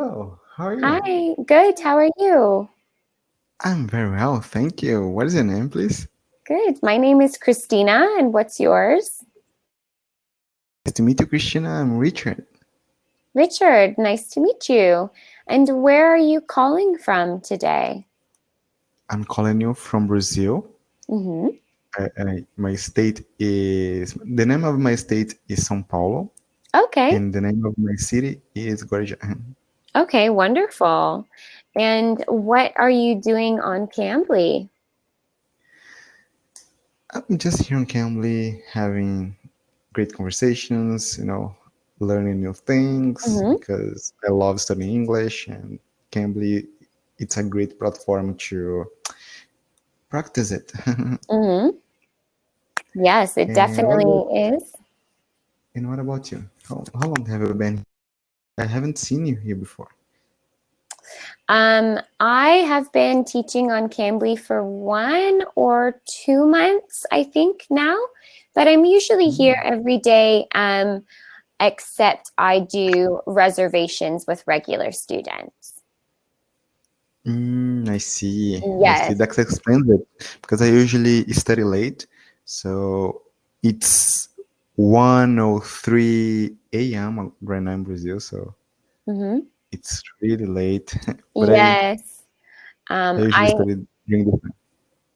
Hello, how are you? Hi, good. How are you? I'm very well, thank you. What is your name, please? Good. My name is Krystina, and what's yours? Nice to meet you, Krystina. I'm Richard. Richard, nice to meet you. And where are you calling from today? I'm calling you from Brazil. Mm-hmm. My state is, the name of my state is São Paulo, Okay. and the name of my city is Guarujá. Okay, wonderful. And what are you doing on Cambly? I'm just here in Cambly having great conversations, learning new things Mm-hmm. because I love studying English, and Cambly, it's a great platform to practice it. Mm-hmm. Yes, it And what about definitely is. and what about you? How long have you been here? I haven't seen you here before. I have been teaching on Cambly for 1 or 2 months, I think now, but I'm usually here Mm, every day. Except I do reservations with regular students. I see. I see. Yes. That explains it. Because I usually study late, so it's 1:03 a.m. right now in Brazil, so Mm-hmm. it's really late. But Yes. I usually I study during the time.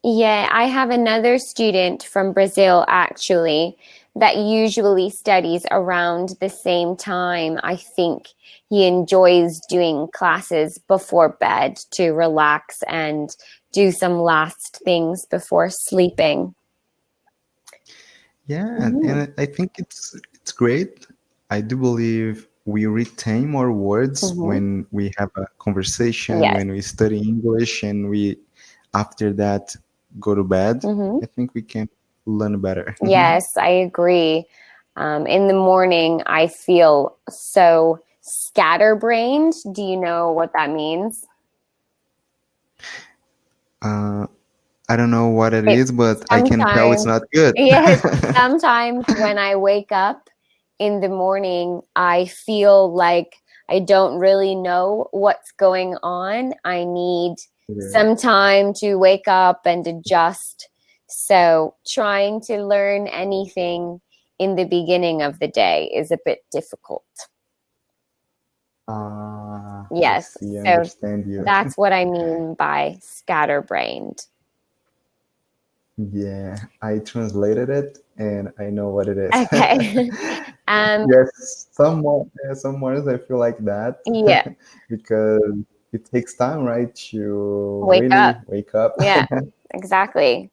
yeah, I have another student from Brazil actually that usually studies around the same time. I think he enjoys doing classes before bed to relax and do some last things before sleeping. Yeah, Mhm. and I think it's great. I do believe we retain more words Mhm. when we have a conversation, Yes. when we study English, and we after that go to bed. Mhm. I think we can learn better. Yes, I agree. In the morning, I feel so scatterbrained. Do you know what that means? uh, I don't know what it It's is, but I can tell it's sometimes, not good. yes, sometimes when I wake up in the morning, I feel like I don't really know what's going on. I need Yeah. some time to wake up and adjust. So, trying to learn anything in the beginning of the day is a bit difficult. I Yes, see, I so understand you. that's what I mean by scatterbrained. Yeah, I translated it and I know what it is. Okay. Um, Yes, some mornings I feel like that yeah, because it takes time, right, to wake up. really wake up. Yeah, exactly.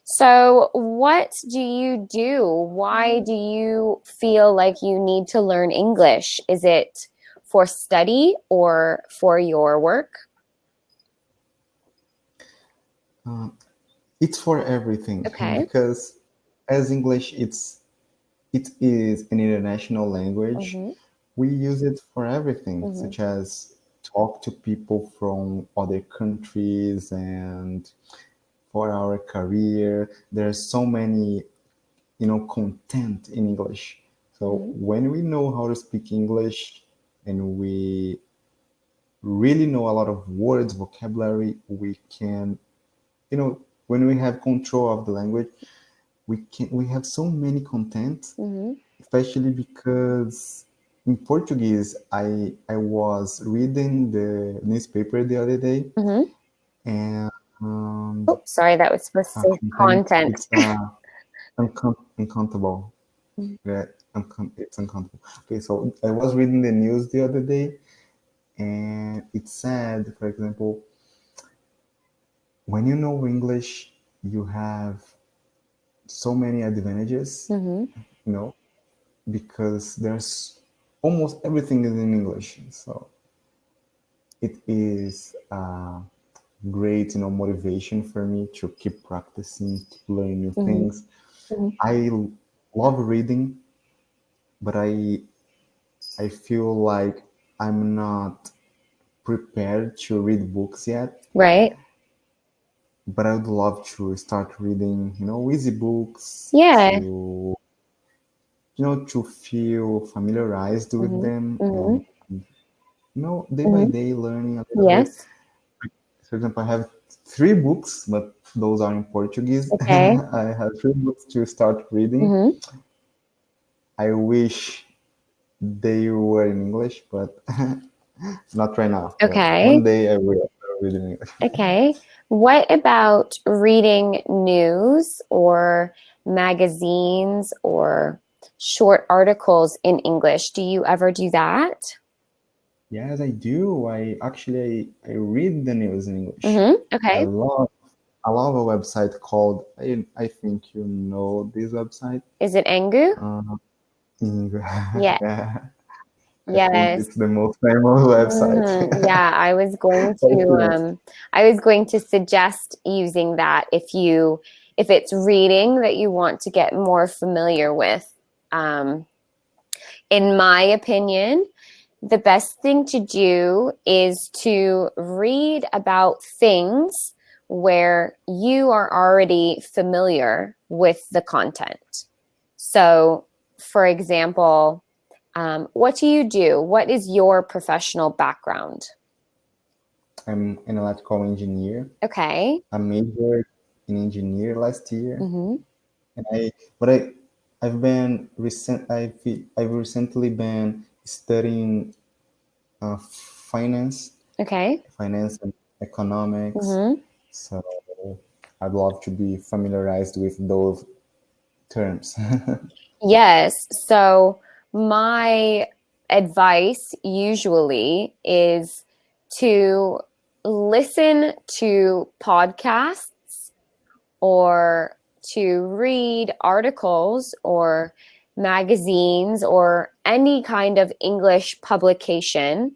So, what do you do? Why do you feel like you need to learn English? Is it for study or for your work? Uh, it's for everything Okay. because as English, it is an international language. Mm-hmm. We use it for everything, Mm-hmm. such as talk to people from other countries and for our career. There's so many content in English. So Mm-hmm. when we know how to speak English and we really know a lot of words, vocabulary, we can, when we have control of the language, we have so many content, Mm-hmm. especially because in Portuguese, I was reading the newspaper the other day, Mm-hmm. and Oh, sorry, that was supposed to say content content. it's uncountable. Yeah, it's uncountable. Okay, so I was reading the news the other day, and it said, for example, when you know English, you have so many advantages, Mm-hmm. you know, because there's almost everything is in English. So it is great, motivation for me to keep practicing, keep learning new Mm-hmm. things. I love reading, but I feel like I'm not prepared to read books yet, Right. but I would love to start reading, easy books Yeah. to feel familiarized with Mm-hmm. them Mm-hmm. and day by day learning a little bit. Yes. For example, I have 3 books, but those are in Portuguese. Okay. I have 3 books to start reading. I wish they were in English, but not right now. But Okay. one day I will read in English. Okay. What about reading news or magazines or short articles in English? Do you ever do that? Yes, I do. I read the news in English. I Okay. love a website called, I think you know this website. Is it Angu? Yeah. Yeah. I think Yes. it's the most famous website. Yeah, I was going to suggest using that if it's reading that you want to get more familiar with. In my opinion, the best thing to do is to read about things where you are already familiar with the content. So, for example, what do you do? What is your professional background? I'm an electrical engineer. Okay. I majored in engineer last year, and I've recently been studying finance. Okay. Finance and economics. So I'd love to be familiarized with those terms. Yes. So my advice usually is to listen to podcasts or to read articles or magazines or any kind of English publication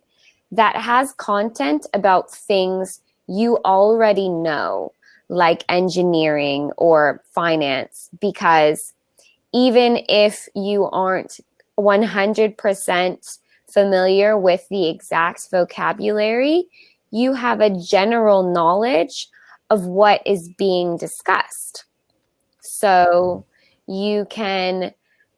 that has content about things you already know, like engineering or finance, because even if you aren't 100% familiar with the exact vocabulary, you have a general knowledge of what is being discussed. So you can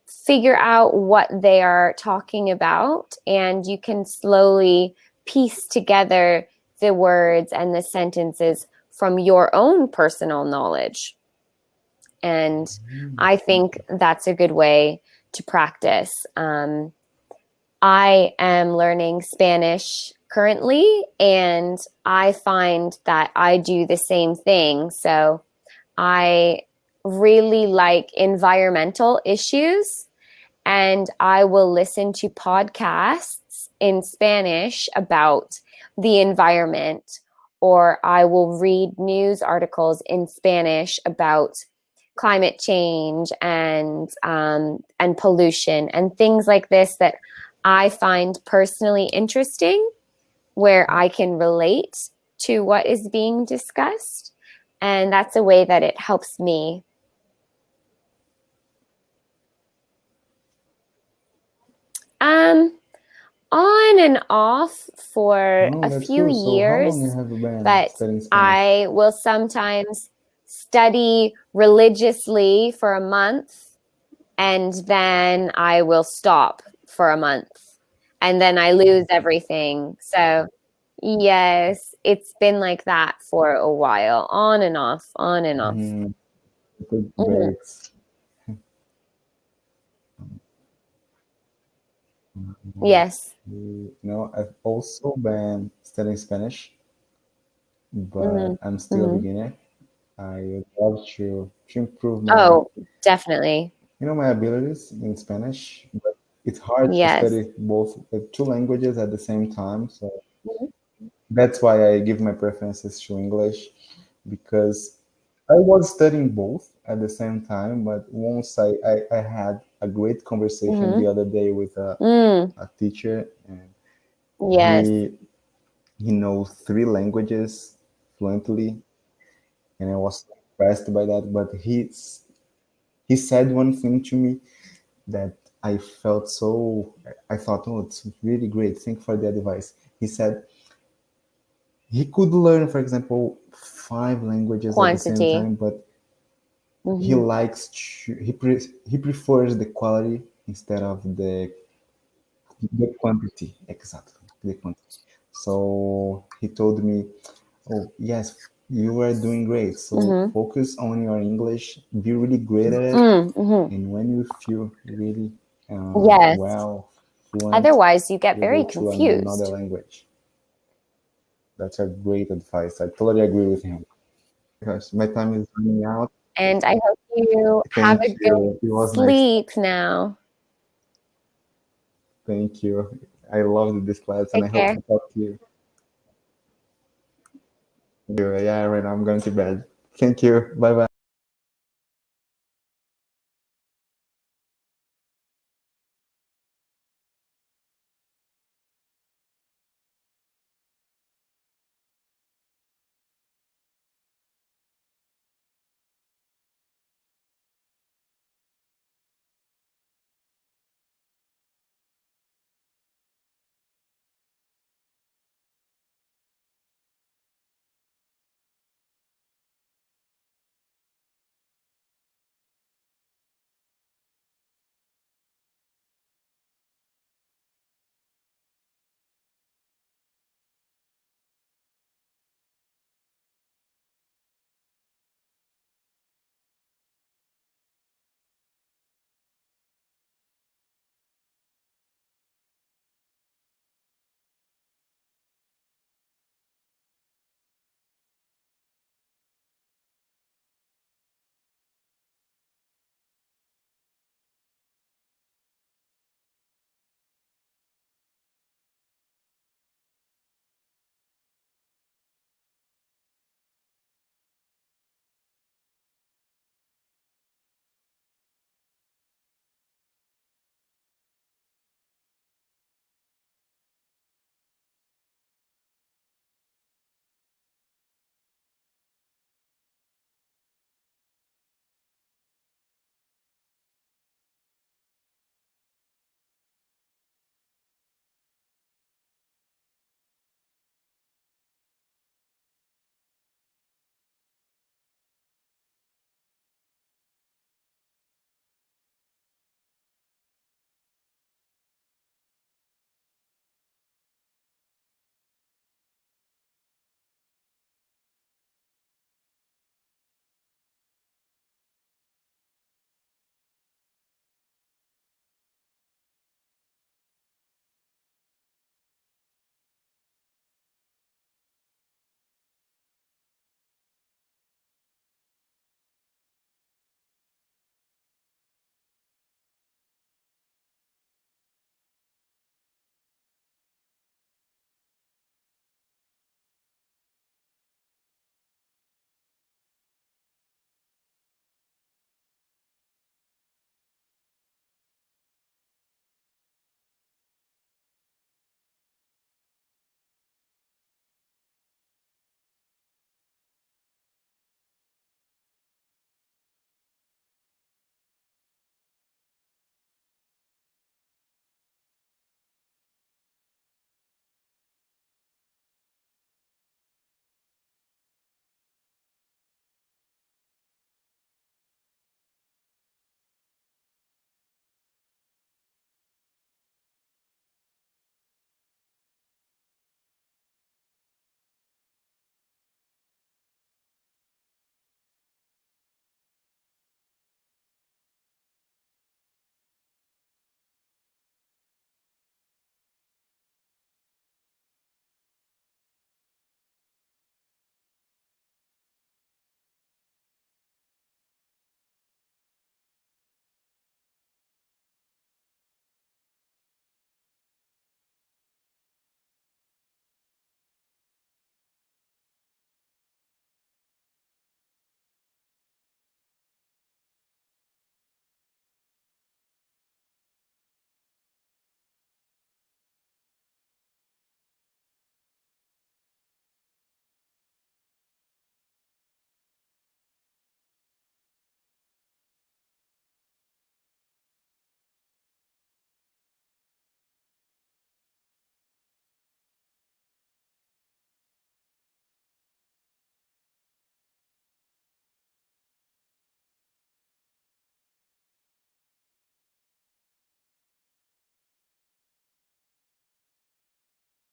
figure out what they are talking about, and you can slowly piece together the words and the sentences from your own personal knowledge. And I think that's a good way to practice. I am learning Spanish currently, and I find that I do the same thing. So I really like environmental issues, and I will listen to podcasts in Spanish about the environment, or I will read news articles in Spanish about climate change and pollution and things like this that I find personally interesting, where I can relate to what is being discussed. And that's a way that it helps me. On and off for a That's few cool. So how years, long have you been but studying Spanish? I will sometimes study religiously for a month, and then I will stop for a month, and then I lose everything. So yes, it's been like that for a while, on and off, on and off. Good breaks. Yes. I've also been studying Spanish, but I'm still a beginner. I would love to improve my Definitely. my abilities in Spanish, but it's hard to Yes. study both 2 languages at the same time. So that's why I give my preferences to English, because I was studying both at the same time. But once I had a great conversation the other day with a teacher, and Yes. he knows 3 languages fluently, and I was impressed by that. But he said one thing to me that I thought, oh, it's really great. Thank you for the advice. He said he could learn, for example, 5 languages at the same time, but he likes he prefers the quality instead of the quantity. Exactly. click on. So he told me, oh, yes, you are doing great. So focus on your English, be really great at it. And when you feel really Yes. well, fluent, Otherwise, you get you very go to confused. another language. That's a great advice. I totally agree with him. Gosh, my time is running out. And I hope you have a Thank you. good It was nice. sleep now. Thank you. I loved this class, and I Take hope care. to talk to you. Yeah, right now I'm going to bed. Thank you. Bye bye.